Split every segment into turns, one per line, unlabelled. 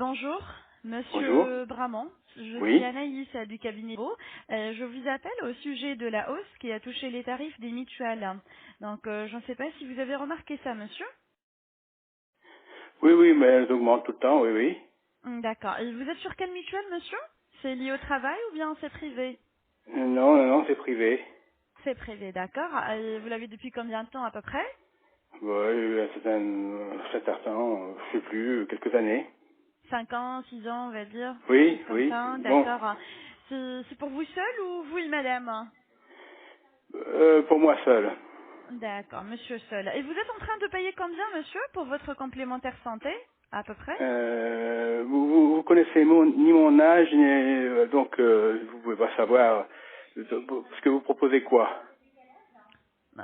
Bonjour,
Bonjour.
Monsieur Bramant. Je suis
Oui.
Anaïs du cabinet. Je vous appelle au sujet de la hausse qui a touché les tarifs des mutuelles. Donc, je ne sais pas si vous avez remarqué ça, monsieur.
Oui, oui, mais elles augmentent tout le temps, oui, oui.
D'accord. Et vous êtes sur quelle mutuelle, monsieur? C'est lié au travail ou bien c'est privé?
Non, non, non, c'est privé.
C'est privé, d'accord. Et vous l'avez depuis combien de temps à peu près?
Oui, un certain temps, je sais plus, quelques années.
5 ans, 6 ans, on va dire. Quelque
Oui,
chose comme
oui.
ça,
Bon,
d'accord. C'est pour vous seul ou vous et madame?
pour moi seul.
D'accord, monsieur seul. Et vous êtes en train de payer combien, monsieur, pour votre complémentaire santé, à peu près?
Vous connaissez ni mon âge, ni, donc vous pouvez pas savoir ce que vous proposez quoi.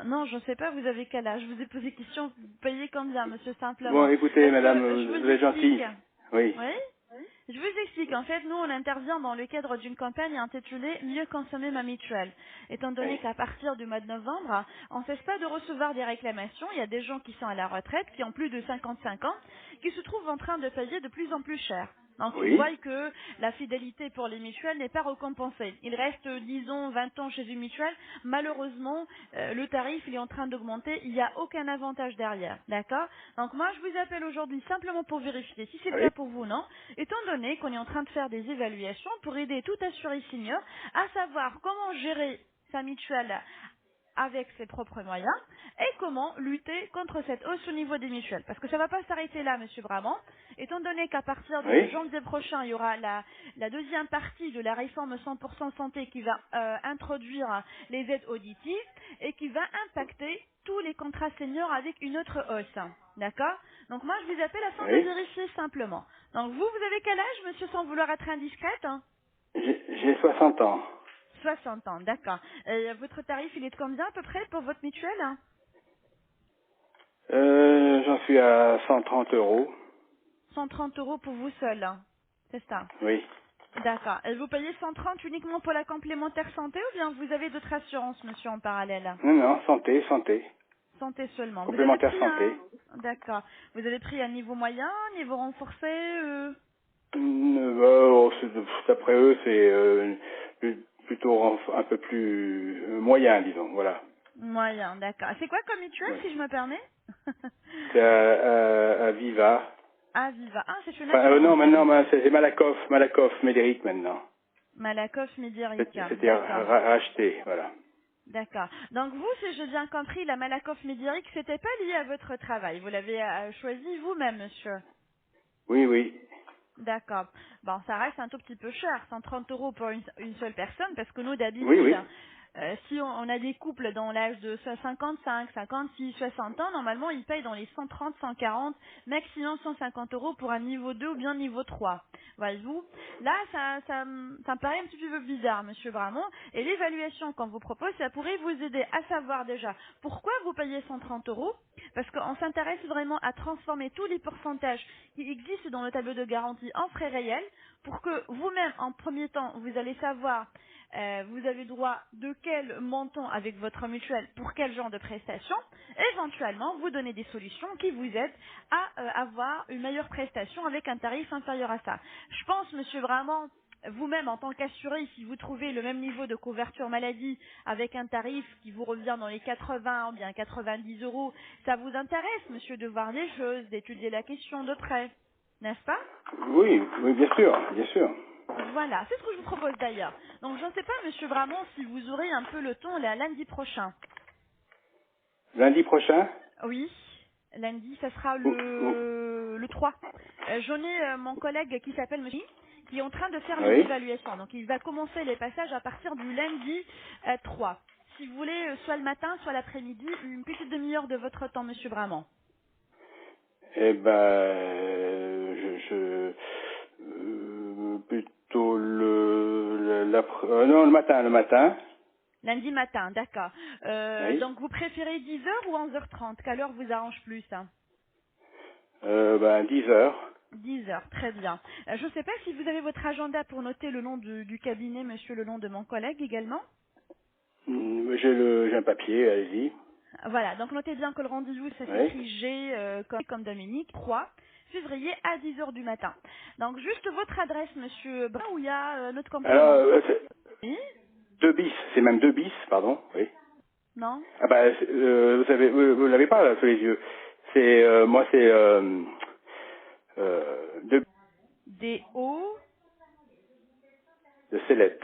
Non, je ne sais pas, vous avez quel âge? Je vous ai posé question, vous payez combien, monsieur,
Bon,
simplement?
écoutez,
Parce que,
madame,
je
vous
vous
êtes
explique.
gentille. Oui.
Oui? Je vous explique. En fait, nous, on intervient dans le cadre d'une campagne intitulée «Mieux consommer ma mutuelle». Étant donné
Oui.
qu'à partir du mois de novembre, on ne cesse pas de recevoir des réclamations. Il y a des gens qui sont à la retraite, qui ont plus de 55 ans, qui se trouvent en train de payer de plus en plus cher. Donc ils
Oui.
voient que la fidélité pour les mutuelles n'est pas récompensée. Il reste, disons, 20 ans chez une mutuelle. Malheureusement, le tarif il est en train d'augmenter. Il n'y a aucun avantage derrière. D'accord? Donc moi, je vous appelle aujourd'hui simplement pour vérifier si c'est le
Oui.
cas pour vous ou non, étant donné qu'on est en train de faire des évaluations pour aider tout assuré senior à savoir comment gérer sa mutuelle avec ses propres moyens et comment lutter contre cette hausse au niveau des mutuelles. Parce que ça ne va pas s'arrêter là, Monsieur Bramant, étant donné qu'à partir de
Oui.
janvier prochain, il y aura la deuxième partie de la réforme 100% santé qui va introduire les aides auditives et qui va impacter tous les contrats seniors avec une autre hausse. D'accord? Donc moi, je vous appelle afin de
Oui.
vérifier simplement. Donc vous avez quel âge, monsieur, sans vouloir être indiscrète?
J'ai 60 ans.
60 ans, d'accord. Et votre tarif, il est de combien à peu près pour votre mutuelle?
J'en suis à 130 euros.
130 euros pour vous seul. C'est ça.
Oui.
D'accord. Et vous payez 130 uniquement pour la complémentaire santé ou bien vous avez d'autres assurances, monsieur, en parallèle?
Non, non, santé, santé.
Santé seulement. Vous avez
Complémentaire
pris un...
santé.
D'accord. Vous avez pris un niveau moyen, niveau renforcé
D'après eux, c'est plutôt un peu plus moyen, disons. Voilà.
Moyen, d'accord. C'est quoi comme mutuelle,
Oui.
si je me permets?
C'est à Viva.
Ah, Viva. Ah, c'est une
Enfin,
assurance,
non,
ça.
maintenant, c'est Malakoff, Médéric maintenant.
Malakoff Médérica.
C'était
D'accord.
racheté, voilà.
D'accord. Donc vous, si j'ai bien compris, la Malakoff Médéric, c'était pas lié à votre travail. Vous l'avez choisi vous-même, monsieur.
Oui, oui.
D'accord. Bon, ça reste un tout petit peu cher, 130 euros pour une seule personne, parce que nous,
Oui,
d'habitude,
oui.
si on a des couples dans l'âge de 55, 56, 60 ans, normalement, ils payent dans les 130, 140, maximum 150 euros pour un niveau 2 ou bien niveau 3. Voyez-vous? Là, ça me paraît un petit peu bizarre, monsieur Bramont, et l'évaluation qu'on vous propose, ça pourrait vous aider à savoir déjà pourquoi vous payez 130 euros, parce qu'on s'intéresse vraiment à transformer tous les pourcentages qui existent dans le tableau de garantie en frais réels pour que vous-même, en premier temps, vous allez savoir vous avez droit de quel montant avec votre mutuelle pour quel genre de prestation, éventuellement vous donner des solutions qui vous aident à avoir une meilleure prestation avec un tarif inférieur à ça. Je pense, monsieur, vraiment, vous-même, en tant qu'assuré, si vous trouvez le même niveau de couverture maladie avec un tarif qui vous revient dans les 80 ou bien 90 euros, ça vous intéresse, monsieur, de voir les choses, d'étudier la question de près, n'est-ce pas?
Oui, oui, bien sûr, bien sûr.
Voilà, c'est ce que je vous propose d'ailleurs. Donc je ne sais pas, monsieur Bramont, si vous aurez un peu le temps là, lundi prochain.
Lundi prochain,
Oui, lundi, ça sera
vous- vous-
le 3. J'en ai mon collègue qui s'appelle monsieur, qui est en train de faire les
oui.
évaluations. Donc il va commencer les passages à partir du lundi 3. Si vous voulez, soit le matin, soit l'après-midi, une petite demi-heure de votre temps, monsieur Bramont.
Eh ben, plutôt non, le matin.
Lundi matin, d'accord.
Oui.
Donc vous préférez 10 heures ou 11h30? Quelle heure vous arrange plus, hein?
10 heures.
10 heures, très bien. Je ne sais pas si vous avez votre agenda pour noter le nom du cabinet, monsieur, le nom de mon collègue également.
J'ai un papier, allez-y.
Voilà, donc notez bien que le rendez-vous, ça
Oui.
s'écrit G comme Dominique, 3. février à 10 heures du matin. Donc juste votre adresse, monsieur Brun, où il y a notre
Alors,
complément. Oui.
2 bis, c'est même 2 bis, pardon, oui.
Non.
Ah bah, vous l'avez pas là sous les yeux. C'est, moi c'est 2
D-O.
de Célette.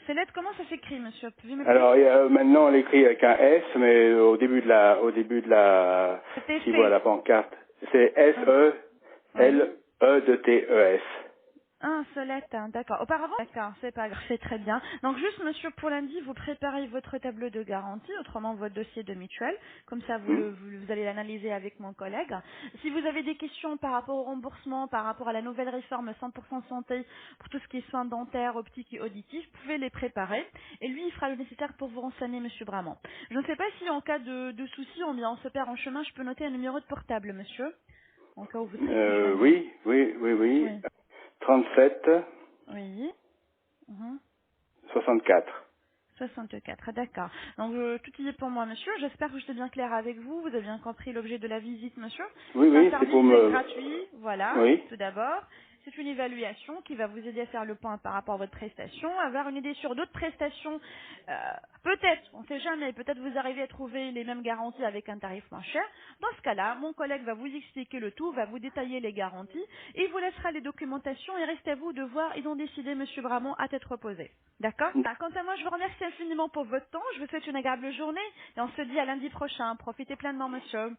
Céleste, comment ça s'écrit, monsieur? Pouvez m'appeler?
Alors, maintenant on l'écrit avec un S, mais
C'était
si
C.
voilà la pancarte, c'est
Ah, oui.
S-E-L-E-D-T-E-S.
Ah, Solette, hein, d'accord. Auparavant? D'accord, c'est pas grave, c'est très bien. Donc juste, monsieur, pour lundi, vous préparez votre tableau de garantie, autrement votre dossier de mutuelle. Comme ça,
Hmm.
vous allez l'analyser avec mon collègue. Si vous avez des questions par rapport au remboursement, par rapport à la nouvelle réforme 100% santé, pour tout ce qui est soins dentaires, optiques et auditifs, vous pouvez les préparer. Et lui, il fera le nécessaire pour vous renseigner, monsieur Bramant. Je ne sais pas si en cas de souci, on se perd en chemin, je peux noter un numéro de portable, monsieur, en cas où vous serez plus joignable.
Oui.
Oui.
37
Oui. Mhm.
64.
64, d'accord. Donc tout y est pour moi, monsieur. J'espère que j'étais bien clair avec vous. Vous avez bien compris l'objet de la visite, monsieur.
Oui,
C'est un
oui, c'est
service
pour
qui est
me...
gratuit, voilà,
Oui.
tout d'abord. C'est une évaluation qui va vous aider à faire le point par rapport à votre prestation, avoir une idée sur d'autres prestations. Euh, peut-être, on ne sait jamais, peut-être vous arrivez à trouver les mêmes garanties avec un tarif moins cher. Dans ce cas-là, mon collègue va vous expliquer le tout, va vous détailler les garanties et il vous laissera les documentations et reste à vous de voir et d'en décider, monsieur Bramont, à tête reposée. D'accord? Quant à moi, je vous remercie infiniment pour votre temps. Je vous souhaite une agréable journée et on se dit à lundi prochain. Profitez pleinement, monsieur.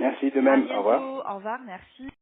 Merci de
À
même. Au revoir.
bientôt. Au revoir. Merci.